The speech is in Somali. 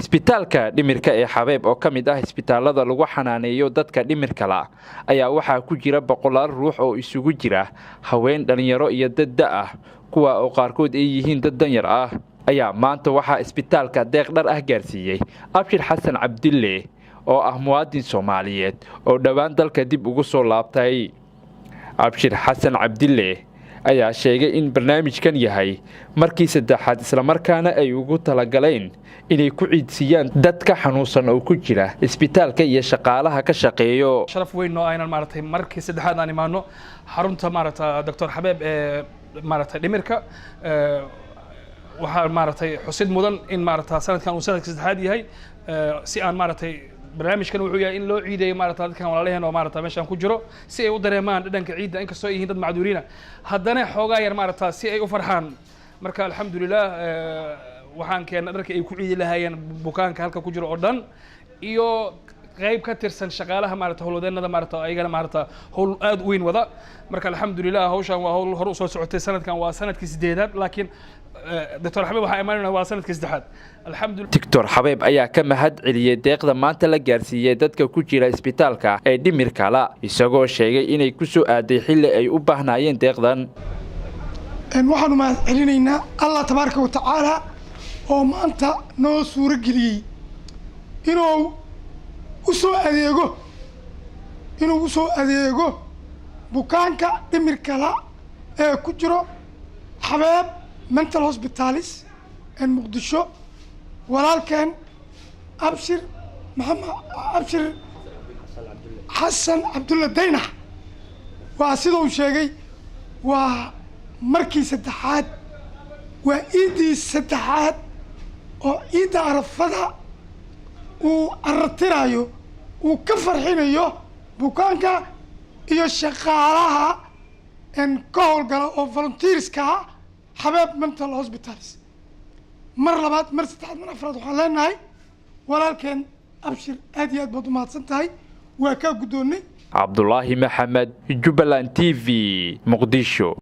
isbitaalka dhimirka ee Xabeeb oo ka mid ah isbitaalada lagu xanaaneeyo dadka dhimirka la ayaa waxaa ku jira boqolaal ruux oo isugu jira haween dhalinyaro iyo dad da ah kuwa oo qaarkood ay yihiin dad danyar ah ayaa maanta waxaa isbitaalka deeq dhar ah gaarsiiyay Abshir Xasan Cabdille oo ah muwaadin Soomaaliyeed oo dhawaan dalka dib ugu soo laabtay. Abshir Xasan Cabdille ayaa sheegay in barnaamijkan yahay markii saddexaad isla markaana ay ugu talagaleen inay ku ciidsiiyaan dadka xanuunsan oo ku jira isbitaalka iyo shaqaalaha ka shaqeeyo. sharaf weyn oo aynan maartay markii saddexaad aan imaano xarunta maartay Dr. Xabeeb ee maartay dhimirka waxa maartay xusid mudan in maartay sanadkan uu sanadkii saddexaad yahay si aan maartay barnaamijkan wuxuu yahay in loo ciideeyo maartay dadkan walaalaheen oo maartay meeshan ku jiro si ay u dareemaan dhadhanka ciidda inkastoo ay yihiin dad macduuriina haddana xoogaa yar maartay si ay u farxaan marka alxamdulillah waxaan keenay dharka ay ku ciidi lahaayeen bukaanka halka ku jiro oo dhan iyo qayb ka tirsan shaqaalaha maartay howlwadeenada maartay ayagana maartay howl aad u weyn wada marka alxamdulillah hawshan waa howl hor u soo socotay sanadkan waa sanadkii 8aad laakiin Dr. Xabeeb waxa imaanayna waa sanadkii 3aad alxamdulillah. Dr. Xabeeb ayaa ka mahad celiyay deeqda maanta la gaarsiiyay dadka ku jira isbitaalka ee dhimirka la isagoo sheegay inay ku soo aaday xilli ay u baahnayeen deeqdan. waxaanu mahad celinaynaa Allah tabaaraka wa tacaala oo maanta noo suuro geliyay inuu u soo adeego bukaanka dhimirka la ee ku jiro Xabeeb mental hospitalis in Muqdisho walaalkan Abshir Xasan Cabdille Daynax waa sidoo sheegay waa markii saddexaad waa iidii saddexaad oo iida arafada uu artirayo uu ka farxinayo bukaanka iyo shaqaalaha in ka howlgala oo volunteerska Xabeeb mental hospitalis mar labaad mar saddexaad mar afraad waxaan leenahay walaalkeen Abshir aad iyo aad baad u mahadsan tahay waa ka gudoonnay. Cabdullaahi Maxamed, Jubaland TV, Muqdisho.